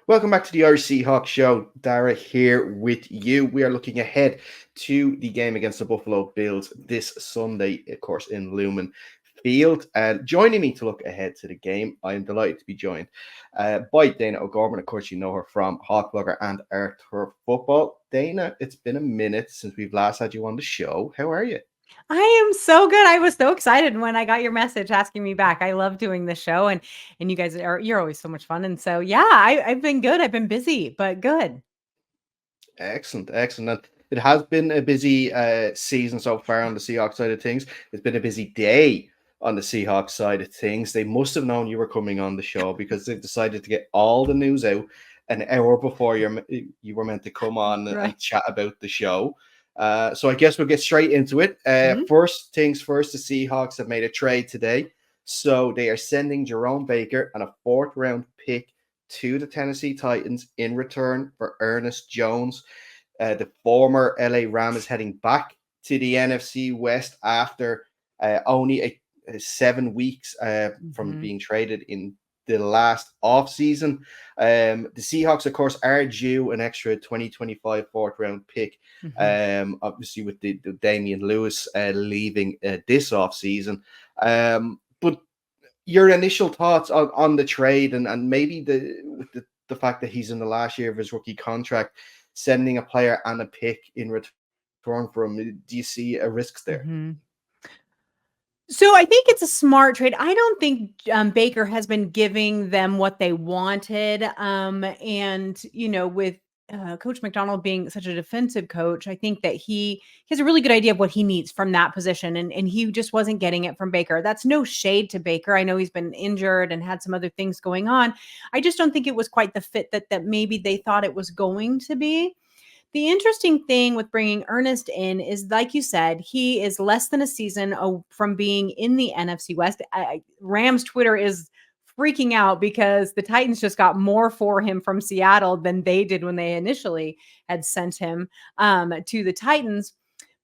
Welcome back to the Irish Seahawks show. Dara here with you. We are looking ahead to the game against the Buffalo Bills this Sunday, of course, in Lumen Field. Joining me to look ahead to the game, I am delighted to be joined by Dayna O'Gorman. Of course, you know her from Hawkblogger and Turf Football. Dayna, it's been a minute since we've last had you on the show. How are you? I am so good. I was so excited when I got your message asking me back. I love doing the show and you guys you're always so much fun. And so yeah, I've been good. I've been busy, but good. Excellent, excellent. And it has been a busy season so far on the Seahawks side of things. It's been a busy day on the Seahawks side of things. They must have known you were coming on the show because they've decided to get all the news out an hour before you were meant to come on Right. and chat about the show. So I guess we'll get straight into it. Mhm. First things first, the Seahawks have made a trade today. So they are sending Jerome Baker and a fourth round pick to the Tennessee Titans in return for Ernest Jones. The former LA Ram is heading back to the NFC West after only 7 weeks from Mhm. being traded in the last offseason. The Seahawks, of course, are due an extra 2025 fourth round pick, Mhm. obviously with the Damian Lewis leaving this offseason. But your initial thoughts on the trade and maybe the fact that he's in the last year of his rookie contract, sending a player and a pick in return for him. Do you see a risk there? Mhm. So I think it's a smart trade. I don't think Baker has been giving them what they wanted. And with Coach McDonald being such a defensive coach, I think that he has a really good idea of what he needs from that position, and he just wasn't getting it from Baker. That's no shade to Baker. I know he's been injured and had some other things going on. I just don't think it was quite the fit that maybe they thought it was going to be. The interesting thing with bringing Ernest in is, like you said, he is less than a season from being in the NFC West. Rams Twitter is freaking out because the Titans just got more for him from Seattle than they did when they initially had sent him to the Titans.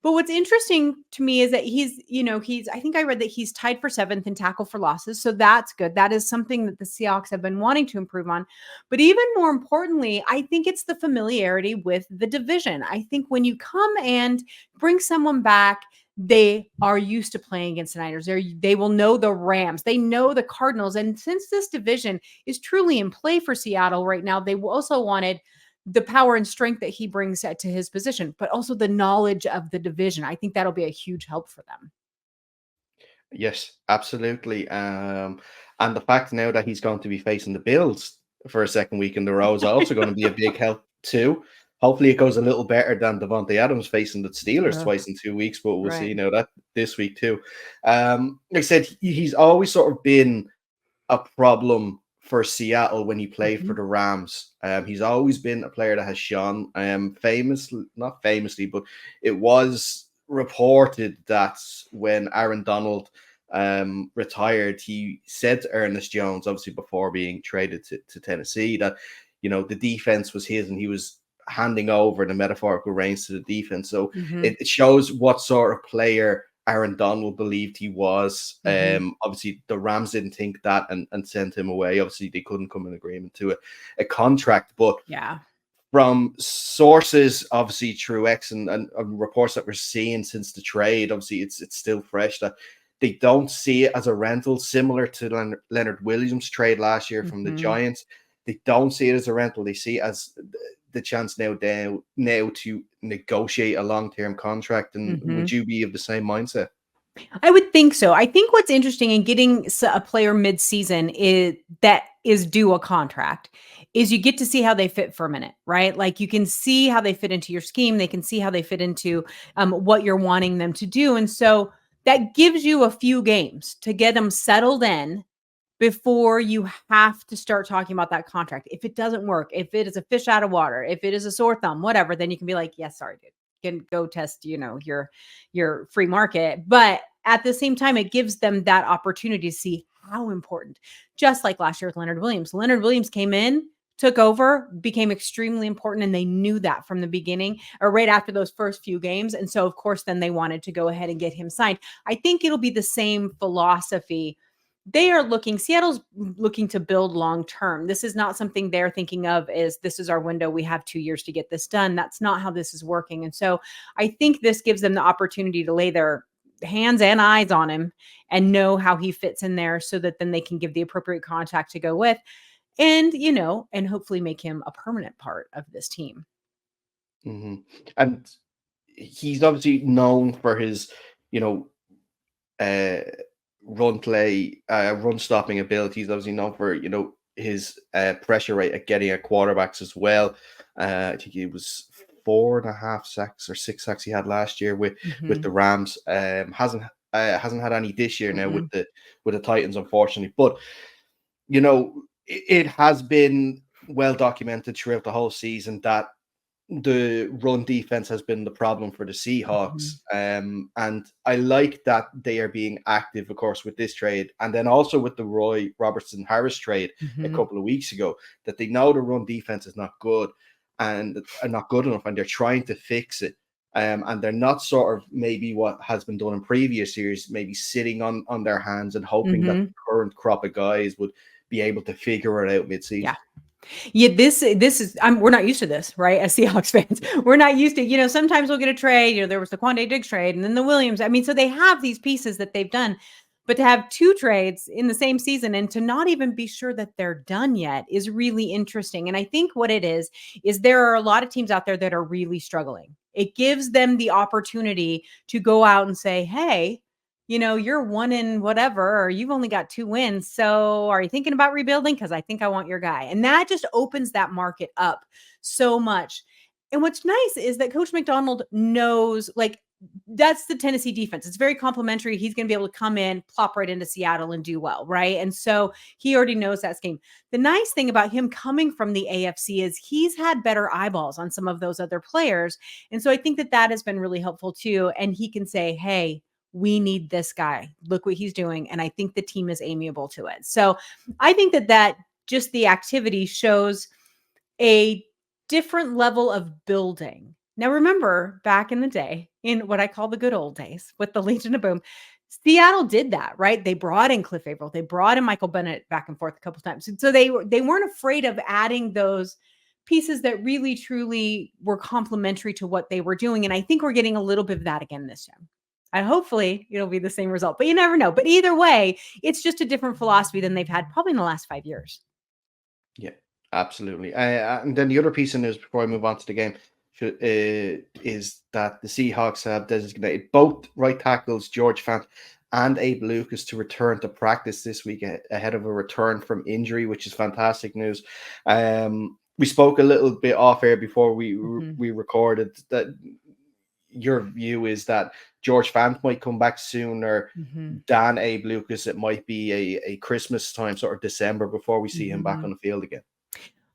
But what's interesting to me is that I think I read that he's tied for seventh in tackle for losses. So that's good. That is something that the Seahawks have been wanting to improve on. But even more importantly, I think it's the familiarity with the division. I think when you come and bring someone back, they are used to playing against the Niners. They will know the Rams. They know the Cardinals. And since this division is truly in play for Seattle right now, they also wanted the power and strength that he brings to his position, but also the knowledge of the division. I think that'll be a huge help for them. Yes, absolutely. And the fact now that he's going to be facing the Bills for a second week in the row is also going to be a big help too. Hopefully, it goes a little better than Devontae Adams facing the Steelers Ugh, twice in 2 weeks, but we'll see right. now that this week too. Like I said, he's always sort of been a problem for Seattle when he played for Mhm. the Rams. He's always been a player that has shone. Not famously, but it was reported that when Aaron Donald retired, he said to Ernest Jones, obviously before being traded to Tennessee, that the defense was his and he was handing over the metaphorical reins to the defense. So Mhm. it shows what sort of player Aaron Donald believed he was. Mhm. Obviously, the Rams didn't think that and sent him away. Obviously, they couldn't come in agreement to a contract. But Yeah. from sources, obviously through X and reports that we're seeing since the trade, obviously it's still fresh that they don't see it as a rental, similar to Leonard Williams' trade last year from the Mhm. Giants. They don't see it as a rental. They see it as the chance now to negotiate a long-term contract. And would Mhm. you be of the same mindset? I would think so. I think what's interesting in getting a player mid-season is due a contract is you get to see how they fit for a minute, right? Like you can see how they fit into your scheme. They can see how they fit into what you're wanting them to do. And so that gives you a few games to get them settled in before you have to start talking about that contract. If it doesn't work, if it is a fish out of water, if it is a sore thumb, whatever, then you can be like, yes, sorry, dude. You can go test, your free market. But at the same time, it gives them that opportunity to see how important. Just like last year with Leonard Williams. Leonard Williams came in, took over, became extremely important, and they knew that from the beginning or right after those first few games. And so, of course, then they wanted to go ahead and get him signed. I think it'll be the same philosophy Seattle's looking to build long term. This is not something they're thinking of as this is our window. We have 2 years to get this done. That's not how this is working. And so I think this gives them the opportunity to lay their hands and eyes on him and know how he fits in there so that then they can give the appropriate contact to go with and, and hopefully make him a permanent part of this team. Hmm. And he's obviously known for his, you know, uh, run stopping ability. He's obviously known for, his pressure rate at getting at quarterbacks as well. I think it was 4.5 sacks or 6 sacks he had last year with the Rams. Hasn't had any this year now with the Titans, unfortunately. But it has been well documented throughout the whole season that the run defense has been the problem for the Seahawks. And I like that they are being active, of course, with this trade. And then also with the Roy Robertson Harris trade a couple of weeks ago, that they know the run defense is not good and not good enough, and they're trying to fix it. And they're not sort of maybe what has been done in previous years, maybe sitting on their hands and hoping that the current crop of guys would be able to figure it out mid-season. Yeah, this is we're not used to this, right? As Seahawks fans, we're not used to, sometimes we'll get a trade, there was the Quandre Diggs trade and then the Williams. I mean, so they have these pieces that they've done, but to have 2 trades in the same season and to not even be sure that they're done yet is really interesting. And I think what it is there are a lot of teams out there that are really struggling. It gives them the opportunity to go out and say, hey, you're 1 in whatever, or you've only got 2 wins. So are you thinking about rebuilding? Because I think I want your guy. And that just opens that market up so much. And what's nice is that Coach McDonald knows, that's the Tennessee defense. It's very complimentary. He's going to be able to come in, plop right into Seattle and do well, right? And so he already knows that scheme. The nice thing about him coming from the AFC is he's had better eyeballs on some of those other players. And so I think that has been really helpful too. And he can say, hey, we need this guy. Look what he's doing. And I think the team is amiable to it. So I think that just the activity shows a different level of building. Now, remember back in the day, in what I call the good old days with the Legion of Boom, Seattle did that, right? They brought in Cliff Averill. They brought in Michael Bennett back and forth a couple of times. So they weren't afraid of adding those pieces that really, truly were complementary to what they were doing. And I think we're getting a little bit of that again this time. And hopefully it'll be the same result, but you never know. But either way, it's just a different philosophy than they've had probably in the last 5 years. Yeah, absolutely. And then the other piece of news before I move on to the game is that the Seahawks have designated both right tackles, George Fant and Abe Lucas, to return to practice this week ahead of a return from injury, which is fantastic news. We spoke a little bit off air before we recorded that your view is that George Fant might come back sooner than Abe Lucas. It might be a Christmas time, sort of December, before we see him back on the field again.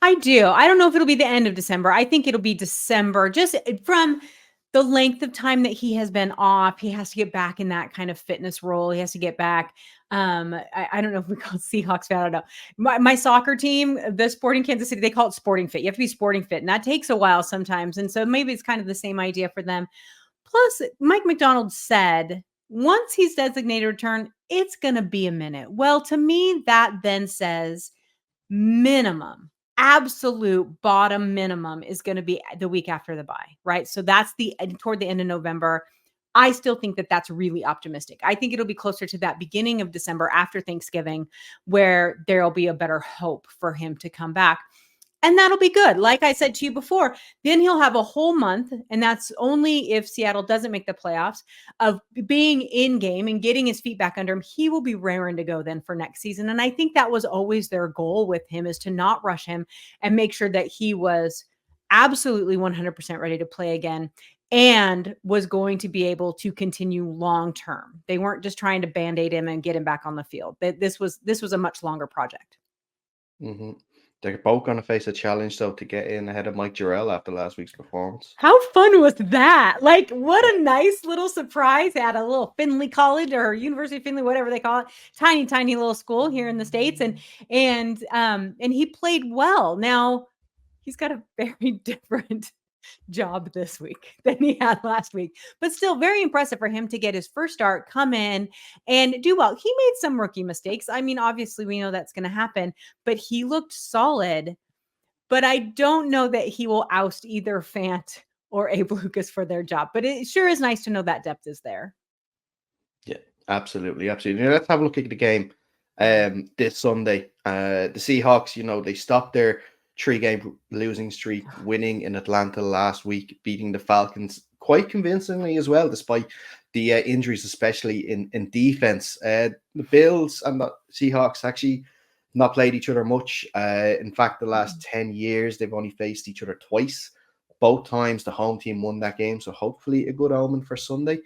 I do. I don't know if it'll be the end of December. I think it'll be December, just from the length of time that he has been off. He has to get back in that kind of fitness role. He has to get back. I don't know if we call it Seahawks fan. I don't know. My soccer team, the Sporting Kansas City, they call it sporting fit. You have to be sporting fit, and that takes a while sometimes. And so maybe it's kind of the same idea for them. Plus, Mike McDonald said once he's designated return, it's going to be a minute. Well, to me, that then says minimum, absolute bottom minimum is going to be the week after the bye, right? So that's toward the end of November. I still think that that's really optimistic. I think it'll be closer to that beginning of December after Thanksgiving, where there'll be a better hope for him to come back. And that'll be good. Like I said to you before, then he'll have a whole month, and that's only if Seattle doesn't make the playoffs, of being in game and getting his feet back under him. He will be raring to go then for next season. And I think that was always their goal with him, is to not rush him and make sure that he was absolutely 100% ready to play again and was going to be able to continue long term. They weren't just trying to band-aid him and get him back on the field. This was a much longer project. Mm-hmm. They're both going to face a challenge, though, to get in ahead of Mike Jarrell after last week's performance. How fun was that? Like, what a nice little surprise at a little Findlay College or University of Findlay, whatever they call it. Tiny, tiny little school here in the States. And he played well. Now, he's got a very different job this week than he had last week. But still very impressive for him to get his first start, come in and do well. He made some rookie mistakes. I mean, obviously we know that's going to happen, but he looked solid. But I don't know that he will oust either Fant or Abe Lucas for their job. But it sure is nice to know that depth is there. Yeah, absolutely, absolutely. Now, let's have a look at the game this Sunday. The Seahawks, they stopped their 3-game losing streak, winning in Atlanta last week, beating the Falcons quite convincingly as well, despite the injuries, especially in defense. The Bills and the Seahawks actually not played each other much. In fact, the last 10 years, they've only faced each other twice. Both times the home team won that game, so hopefully a good omen for Sunday.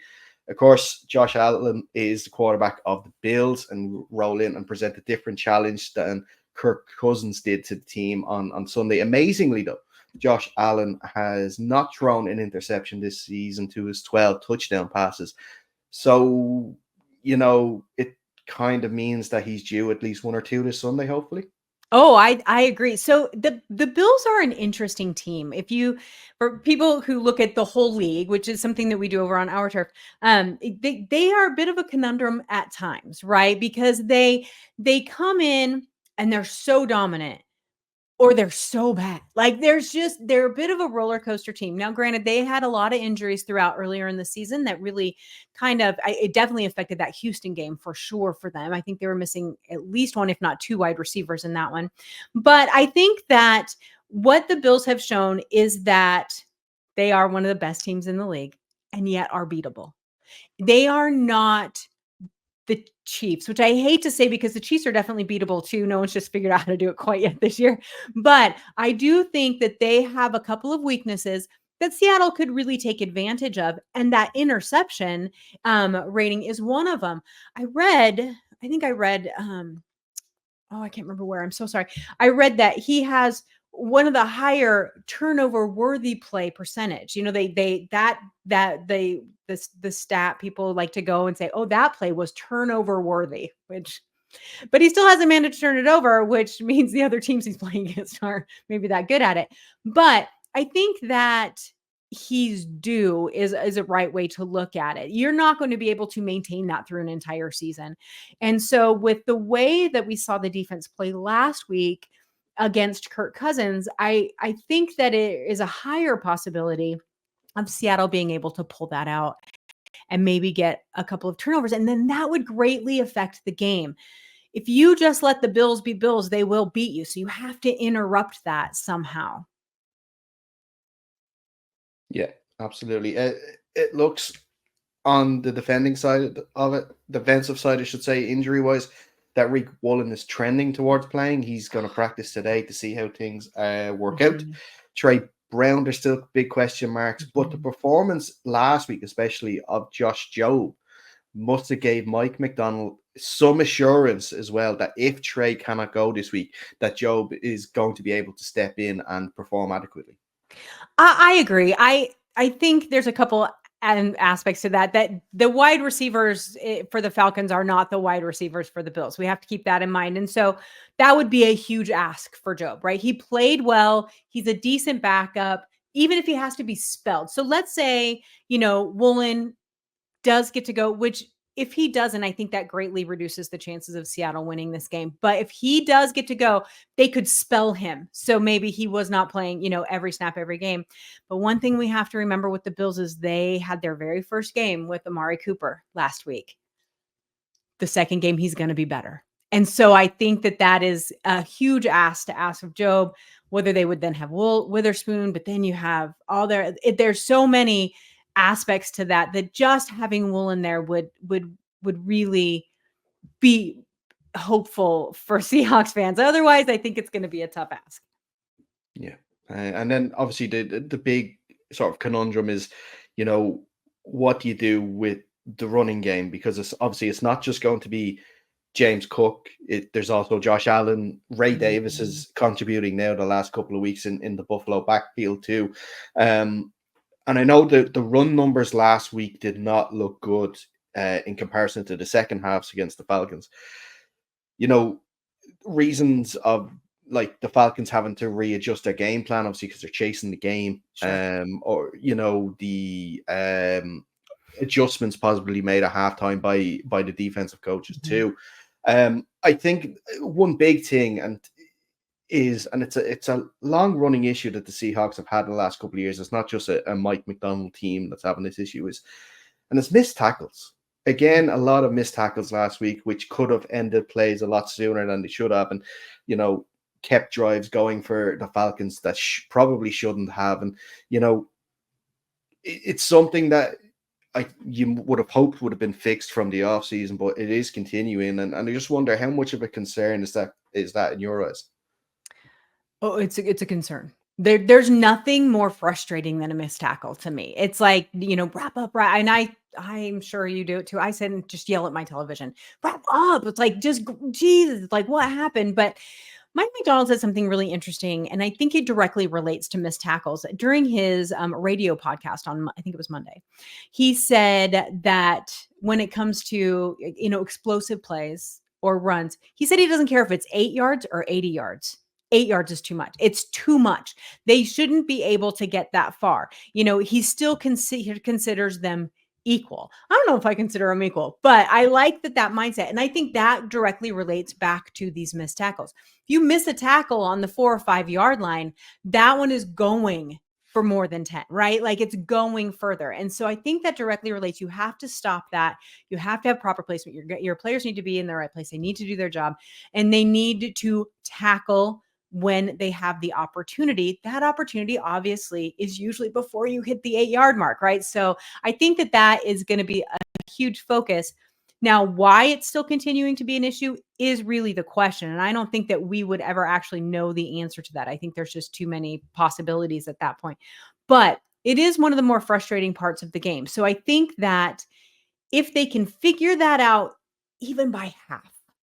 Of course, Josh Allen is the quarterback of the Bills and roll in and present a different challenge than Kirk Cousins did to the team on Sunday. Amazingly, though, Josh Allen has not thrown an interception this season to his 12 touchdown passes. So, it kind of means that he's due at least 1 or 2 this Sunday, hopefully. Oh, I agree. So the Bills are an interesting team. For people who look at the whole league, which is something that we do over on Our Turf, they are a bit of a conundrum at times, right? Because they come in and they're so dominant, or they're so bad. Like they're a bit of a roller coaster team. Now, granted, they had a lot of injuries throughout earlier in the season that really it definitely affected that Houston game for sure for them. I think they were missing at least one, if not 2 wide receivers in that one. But I think that what the Bills have shown is that they are one of the best teams in the league and yet are beatable. They are not the Chiefs, which I hate to say because the Chiefs are definitely beatable too. No one's just figured out how to do it quite yet this year. But I do think that they have a couple of weaknesses that Seattle could really take advantage of. And that interception rating is one of them. I think I read, I can't remember where. I'm so sorry. I read that he has one of the higher turnover worthy play percentage. The stat people like to go and say, oh, that play was turnover worthy, but he still hasn't managed to turn it over, which means the other teams he's playing against are maybe that good at it. But I think that he's due is a right way to look at it. You're not going to be able to maintain that through an entire season. And so with the way that we saw the defense play last week against Kirk Cousins, I think that it is a higher possibility of Seattle being able to pull that out and maybe get a couple of turnovers. And then that would greatly affect the game. If you just let the Bills be Bills, they will beat you. So you have to interrupt that somehow. Yeah, absolutely. It looks on the defending side of it, defensive side, I should say, injury-wise, that Rick Woolen is trending towards playing. He's going to practice today to see how things work out. Trey Brown, there's still big question marks, but the performance last week, especially of Josh Jobe, must have gave Mike McDonald some assurance as well that if Trey cannot go this week, that Jobe is going to be able to step in and perform adequately. I agree. I think there's a couple aspects to that the wide receivers for the Falcons are not the wide receivers for the Bills. We have to keep that in mind. And so that would be a huge ask for Jobe, right? He played well. He's a decent backup, even if he has to be spelled. So let's say, Woolen does get to go, which if he doesn't, I think that greatly reduces the chances of Seattle winning this game. But if he does get to go, they could spell him. So maybe he was not playing, every snap, every game. But one thing we have to remember with the Bills is they had their very first game with Amari Cooper last week. The second game, he's going to be better. And so I think that is a huge ask to ask of Jobe, whether they would then have Witherspoon, but then you have there's so many aspects to that just having Woolen there would really be hopeful for Seahawks fans. Otherwise, I think it's going to be a tough ask. Yeah. And then obviously the big sort of conundrum is, what do you do with the running game? Because it's not just going to be James Cook. There's also Josh Allen. Ray Davis is contributing now the last couple of weeks in the Buffalo backfield too. And I know that the run numbers last week did not look good in comparison to the second halves against the Falcons. Reasons of like the Falcons having to readjust their game plan, obviously, because they're chasing the game, Sure. or the adjustments possibly made at halftime by the defensive coaches too. I think one big thing and it's a long running issue that the Seahawks have had in the last couple of years. It's not just a Mike McDonald team that's having this issue, and it's missed tackles. Again, a lot of missed tackles last week, which could have ended plays a lot sooner than they should have, and kept drives going for the Falcons that probably shouldn't have. And it's something that you would have hoped would have been fixed from the offseason, but it is continuing. And I just wonder how much of a concern is that in your eyes? Oh, it's a concern. There's nothing more frustrating than a missed tackle to me. It's like, wrap up, right? And I'm sure you do it too. I said and just yell at my television, wrap up. It's like, just Jesus, like what happened? But Mike McDonald said something really interesting, and I think it directly relates to missed tackles. During his radio podcast on, I think it was Monday, he said that when it comes to, explosive plays or runs, he said he doesn't care if it's 8 yards or 80 yards. 8 yards is too much. It's too much. They shouldn't be able to get that far. He still considers them equal. I don't know if I consider them equal, but I like that mindset. And I think that directly relates back to these missed tackles. If you miss a tackle on the 4 or 5 yard line, that one is going for more than 10, right? Like it's going further. And so I think that directly relates. You have to stop that. You have to have proper placement. Your players need to be in the right place. They need to do their job, and they need to tackle when they have the opportunity. That opportunity obviously is usually before you hit the 8 yard mark, right? So I think that is going to be a huge focus. Now, why it's still continuing to be an issue is really the question. And I don't think that we would ever actually know the answer to that. I think there's just too many possibilities at that point. But it is one of the more frustrating parts of the game. So I think that if they can figure that out even by half,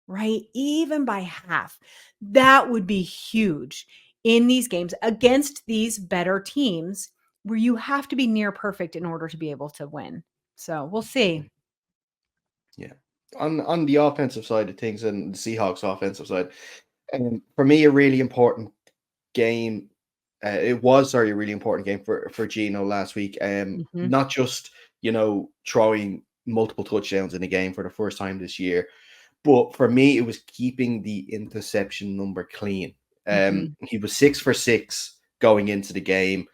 right? Even by half, that would be huge in these games against these better teams where you have to be near perfect in order to be able to win. So we'll see. Yeah. On the offensive side of things and the Seahawks offensive side, and for me, a really important game. It was a really important game for Geno last week. Not just throwing multiple touchdowns in a game for the first time this year, but for me, it was keeping the interception number clean. He was 6 for 6 going into the game,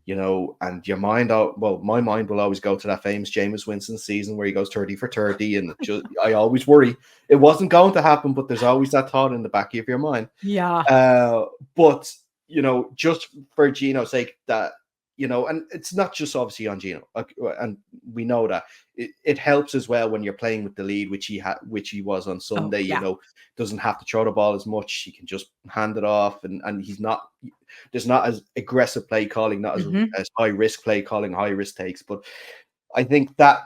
and my mind will always go to that famous Jameis Winston season where he goes 30 for 30. And I always worry it wasn't going to happen, but there's always that thought in the back of your mind. Yeah. But, just for Geno's sake, that, and it's not just obviously on Geno, and we know that it helps as well when you're playing with the lead, which he was on Sunday. Doesn't have to throw the ball as much. He can just hand it off, and there's not as aggressive play calling, not as high risk play calling, high risk takes. But I think that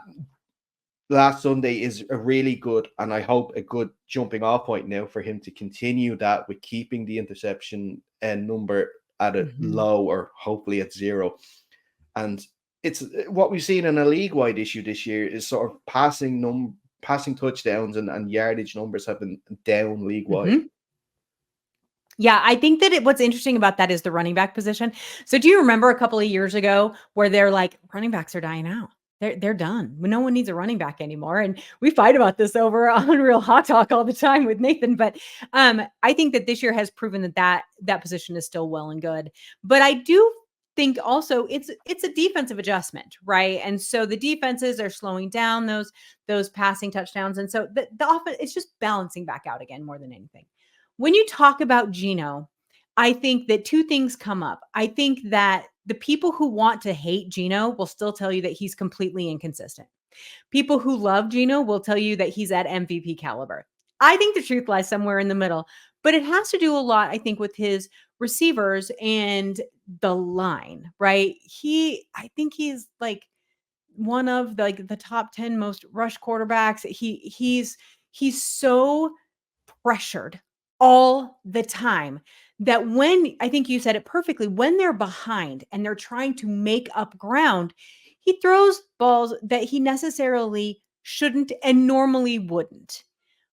last Sunday is a really good, and I hope a good jumping off point now for him to continue that with keeping the interception number at a low, or hopefully at 0. And it's what we've seen in a league-wide issue this year is sort of passing touchdowns and yardage numbers have been down league-wide. Yeah, I think that what's interesting about that is the running back position. So do you remember a couple of years ago where they're like, running backs are dying out? They're done. No one needs a running back anymore. And we fight about this over on Real Hot Talk all the time with Nathan. But I think that this year has proven that position is still well and good. But I do think also it's a defensive adjustment, right? And so the defenses are slowing down those passing touchdowns. And so the offense, it's just balancing back out again more than anything. When you talk about Geno, I think that two things come up. I think that the people who want to hate Geno will still tell you that he's completely inconsistent. People who love Geno will tell you that he's at MVP caliber. I think the truth lies somewhere in the middle, but it has to do a lot, I think, with his receivers and the line, right? I think he's like one of the top 10 most rush quarterbacks. He's so pressured all the time that when, I think you said it perfectly, when they're behind and they're trying to make up ground, he throws balls that he necessarily shouldn't and normally wouldn't.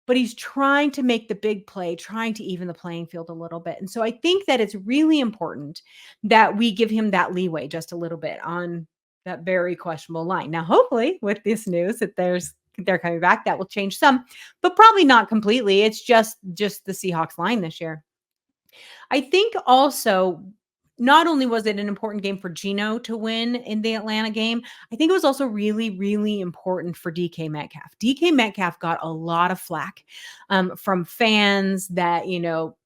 but he's trying to make the big play, trying to even the playing field a little bit. And so I think that it's really important that we give him that leeway just a little bit on that very questionable line. Now, hopefully, with this news that they're coming back, that will change some, but probably not completely. It's just the Seahawks line this year. I think also not only was it an important game for Geno to win in the Atlanta game, I think it was also really, really important for DK Metcalf. DK Metcalf got a lot of flack from fans that,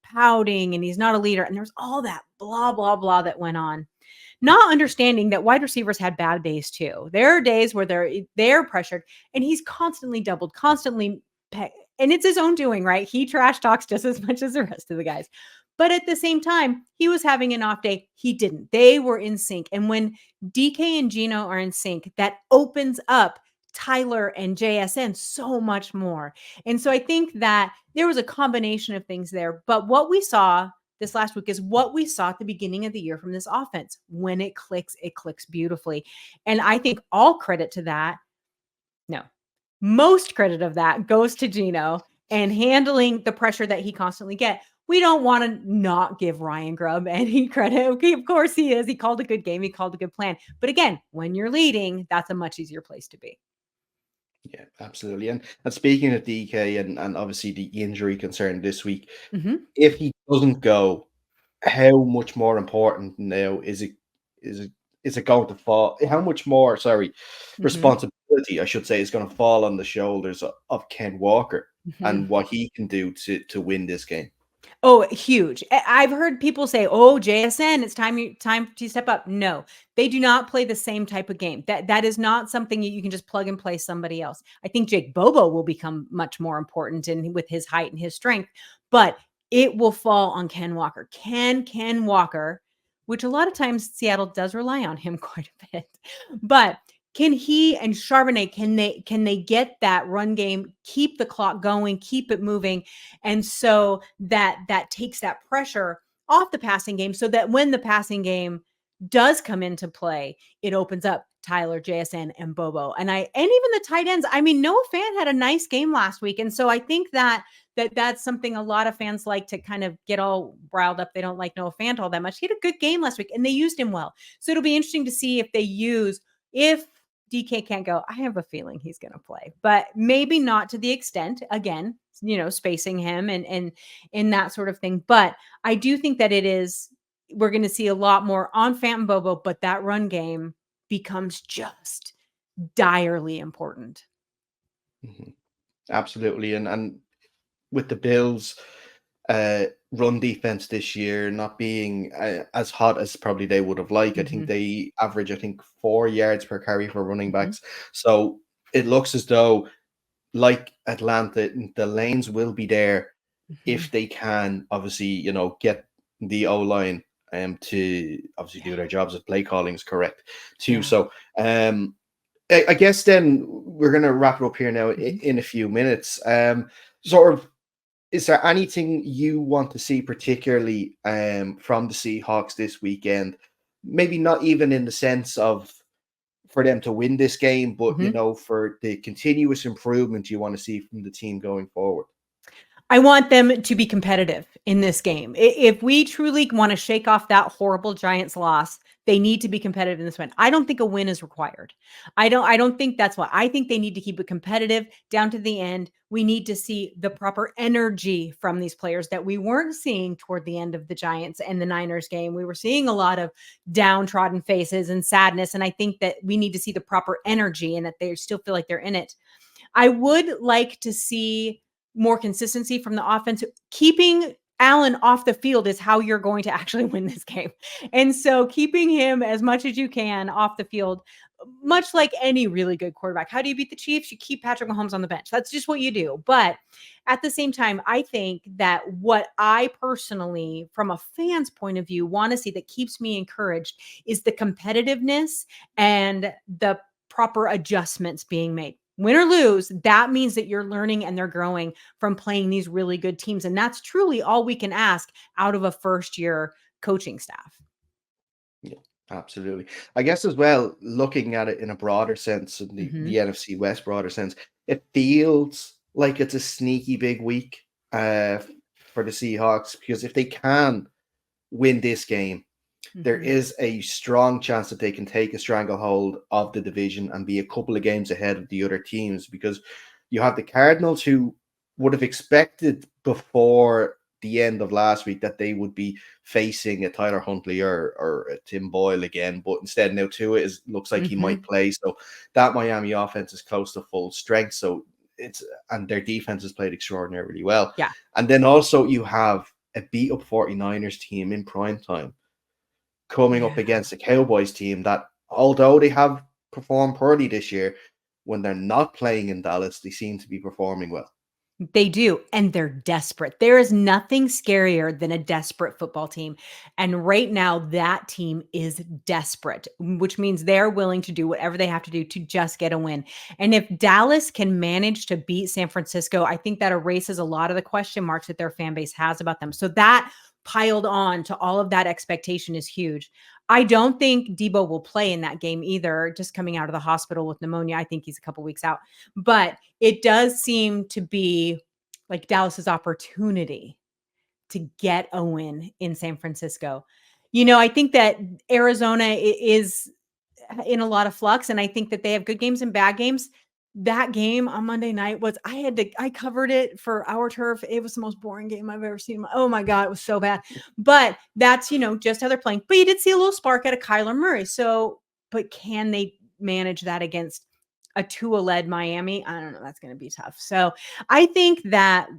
pouting and he's not a leader. And there's all that blah, blah, blah that went on. Not understanding that wide receivers had bad days too. There are days where they're pressured and he's constantly doubled, constantly and it's his own doing, right? He trash talks just as much as the rest of the guys. But at the same time, he was having an off day. He didn't. They were in sync. And when DK and Geno are in sync, that opens up Tyler and JSN so much more. And so I think that there was a combination of things there. But what we saw this last week is what we saw at the beginning of the year from this offense. When it clicks beautifully. And I think all credit to that. No, most credit of that goes to Geno and handling the pressure that he constantly get. We don't want to not give Ryan Grubb any credit. Okay, of course he is. He called a good game. He called a good plan. But again, when you're leading, that's a much easier place to be. Yeah, absolutely. And speaking of DK and obviously the injury concern this week, if he doesn't go, how much more important now is it going to fall? How much more, responsibility, I should say, is going to fall on the shoulders of Ken Walker and what he can do to win this game? Oh, huge. I've heard people say, "Oh, JSN, it's time to step up." No, they do not play the same type of game. That is not something you can just plug and play somebody else. I think Jake Bobo will become much more important with his height and his strength, but it will fall on Ken Walker. Ken Walker, which a lot of times Seattle does rely on him quite a bit, but can he and Charbonnet, can they get that run game, keep the clock going, keep it moving, and so that takes that pressure off the passing game, so that when the passing game does come into play, it opens up Tyler, JSN, and Bobo, and even the tight ends. I mean, Noah Fant had a nice game last week, and so I think that's something a lot of fans like to kind of get all riled up. They don't like Noah Fant all that much. He had a good game last week, and they used him well. So it'll be interesting to see if DK can't go. I have a feeling he's going to play, but maybe not to the extent, again, spacing him and that sort of thing. But I do think that we're going to see a lot more on Fant and Bobo, but that run game becomes just direly important. Absolutely. And with the Bills, run defense this year not being as hot as probably they would have liked. I think they average 4 yards per carry for running backs. So it looks as though, like Atlanta, the lanes will be there if they can obviously, get the O-line to obviously do their jobs if play calling is correct too. Yeah. So I guess then we're going to wrap it up here now in a few minutes. Sort of, is there anything you want to see particularly from the Seahawks this weekend? Maybe not even in the sense of for them to win this game, but for the continuous improvement you want to see from the team going forward. I want them to be competitive in this game. If we truly want to shake off that horrible Giants loss, they need to be competitive in this one. I don't think a win is required. I don't think that's what. I think they need to keep it competitive down to the end. We need to see the proper energy from these players that we weren't seeing toward the end of the Giants and the Niners game. We were seeing a lot of downtrodden faces and sadness, and I think that we need to see the proper energy and that they still feel like they're in it. I would like to see more consistency from the offense. Keeping Allen off the field is how you're going to actually win this game. And so keeping him as much as you can off the field, much like any really good quarterback. How do you beat the Chiefs? You keep Patrick Mahomes on the bench. That's just what you do. But at the same time, I think that what I personally, from a fan's point of view, want to see that keeps me encouraged is the competitiveness and the proper adjustments being made. Win or lose, that means that you're learning and they're growing from playing these really good teams. And that's truly all we can ask out of a first-year coaching staff. Yeah, absolutely. I guess as well, looking at it in a broader sense, in the NFC West broader sense, it feels like it's a sneaky big week for the Seahawks, because if they can win this game, there Mhm. is a strong chance that they can take a stranglehold of the division and be a couple of games ahead of the other teams, because you have the Cardinals, who would have expected before the end of last week that they would be facing a Tyler Huntley or a Tim Boyle again, but instead now Tua looks like he might Mhm. play. So that Miami offense is close to full strength. So it's and their defense has played extraordinarily well. Yeah. And then also you have a beat up 49ers team in prime time coming up Yeah. against a Cowboys team that, although they have performed poorly this year, when they're not playing in Dallas, they seem to be performing well. They do, and they're desperate. There is nothing scarier than a desperate football team, and right now, that team is desperate, which means they're willing to do whatever they have to do to just get a win, and if Dallas can manage to beat San Francisco, I think that erases a lot of the question marks that their fan base has about them, so that piled on to all of that expectation is huge. I don't think Debo will play in that game either, just coming out of the hospital with pneumonia. I think he's a couple weeks out, but it does seem to be like Dallas's opportunity to get a win in San Francisco. I think that Arizona is in a lot of flux, and I think that they have good games and bad games. That game on Monday night was I covered it for Our Turf. It was the most boring game I've ever seen. Oh my God, it was so bad. But that's, just how they're playing. But you did see a little spark out of Kyler Murray. So, but can they manage that against a Tua-led Miami? I don't know. That's going to be tough. So I think that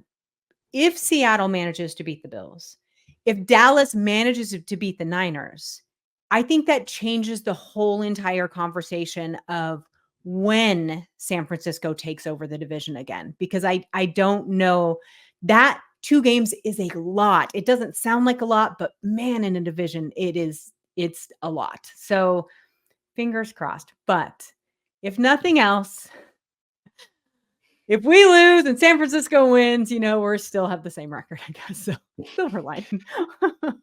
if Seattle manages to beat the Bills, if Dallas manages to beat the Niners, I think that changes the whole entire conversation of when San Francisco takes over the division again, because I don't know that 2 games is a lot. It doesn't sound like a lot, but man, in a division, it's a lot. So fingers crossed. But if nothing else, if we lose and San Francisco wins, we're still have the same record, I guess. So silver lining.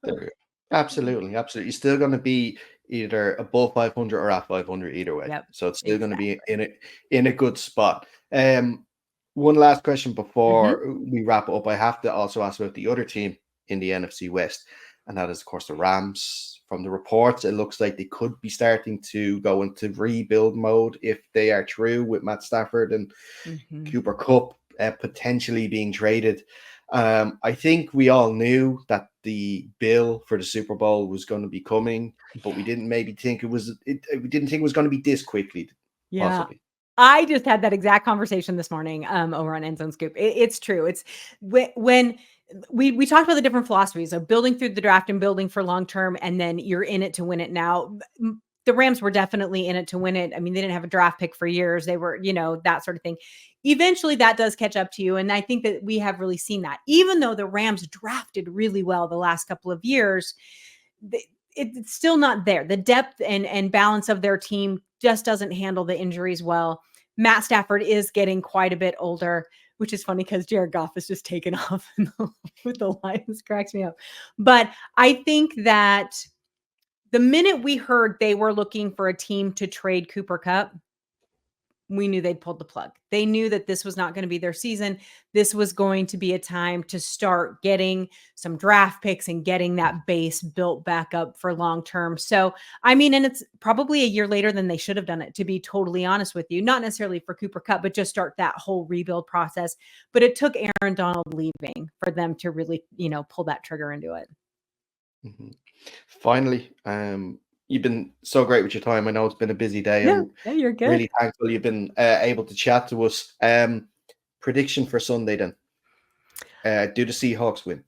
There, absolutely, absolutely. You're still going to be either above 500 or at 500 either way. Yep, So it's still going to be exactly. in a good spot. One last question Mhm. before we wrap up. I have to also ask about the other team in the NFC West, and that is, of course, the Rams. From the reports, it looks like they could be starting to go into rebuild mode if they are through with Matt Stafford and Mhm. Cooper Cup potentially being traded. I think we all knew that the bill for the Super Bowl was going to be coming, but we didn't maybe think we didn't think it was going to be this quickly, Yeah. possibly. I just had that exact conversation this morning, over on End Zone Scoop. It's true. It's when we talked about the different philosophies of building through the draft and building for long term, and then you're in it to win it now. The Rams were definitely in it to win it. I mean, they didn't have a draft pick for years. They were, that sort of thing. Eventually, that does catch up to you, and I think that we have really seen that. Even though the Rams drafted really well the last couple of years, it's still not there. The depth and balance of their team just doesn't handle the injuries well. Matt Stafford is getting quite a bit older, which is funny because Jared Goff has just taken off with the Lions. Cracks me up. But I think that the minute we heard they were looking for a team to trade Cooper Kupp, we knew they'd pulled the plug. They knew that this was not going to be their season. This was going to be a time to start getting some draft picks and getting that base built back up for long term. So, I mean, and it's probably a year later than they should have done it, to be totally honest with you. Not necessarily for Cooper Kupp, but just start that whole rebuild process. But it took Aaron Donald leaving for them to really, pull that trigger into it. Mhm. Finally, you've been so great with your time. I know it's been a busy day. No, I'm no, you're good. really thankful you've been able to chat to us. Prediction for Sunday then. Do the Seahawks win?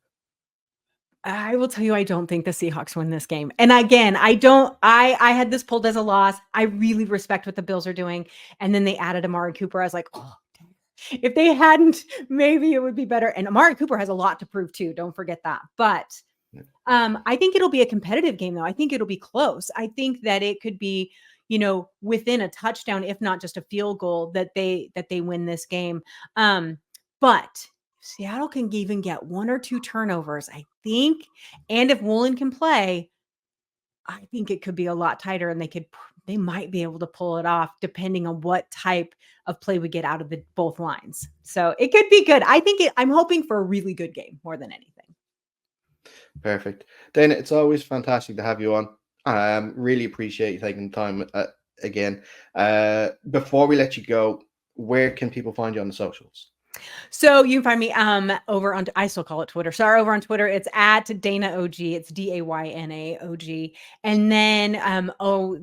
I will tell you, I don't think the Seahawks win this game. And again, I had this pulled as a loss. I really respect what the Bills are doing. And then they added Amari Cooper. I was like, oh, dang. If they hadn't, maybe it would be better. And Amari Cooper has a lot to prove too. Don't forget that. But Yeah. I think it'll be a competitive game though. I think it'll be close. I think that it could be, within a touchdown, if not just a field goal, that they win this game. But Seattle can even get 1 or 2 turnovers, I think. And if Woolen can play, I think it could be a lot tighter, and they might be able to pull it off depending on what type of play we get out of both lines. So it could be good. I'm hoping for a really good game more than anything. Perfect. Dayna, it's always fantastic to have you on. Really appreciate you taking the time again. Before we let you go, where can people find you on the socials? So you can find me over on, I still call it Twitter. Sorry, over on Twitter, it's at Dayna OG. It's Dayna OG. And then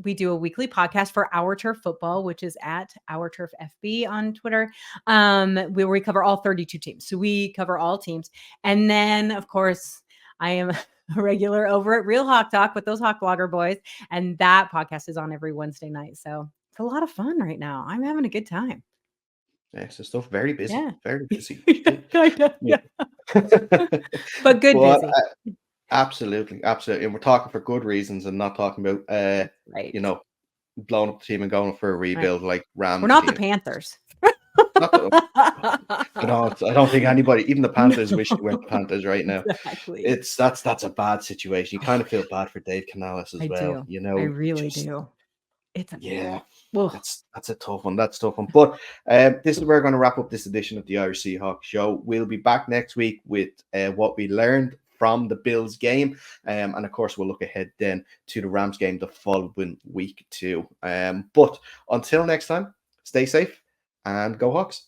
we do a weekly podcast for Our Turf Football, which is at Our Turf FB on Twitter. Where we cover all 32 teams. So we cover all teams. And then of course I am a regular over at Real Hawk Talk with those Hawkblogger boys. And that podcast is on every Wednesday night. So it's a lot of fun right now. I'm having a good time. Excellent stuff. Very busy. Yeah. Very busy. Kind of, yeah. But good busy. Absolutely. And we're talking for good reasons and not talking about right. blowing up the team and going for a rebuild like Rams. We're not the Panthers. I don't think anybody, even the Panthers, wish they weren't the Panthers right now. Exactly. That's a bad situation. You kind of feel bad for Dave Canales as well. Do. I really do. That's a tough one. That's a tough one. But this is where we're going to wrap up this edition of the Irish Seahawks show. We'll be back next week with what we learned from the Bills game, and of course we'll look ahead then to the Rams game the following week too. But until next time, stay safe and go Hawks.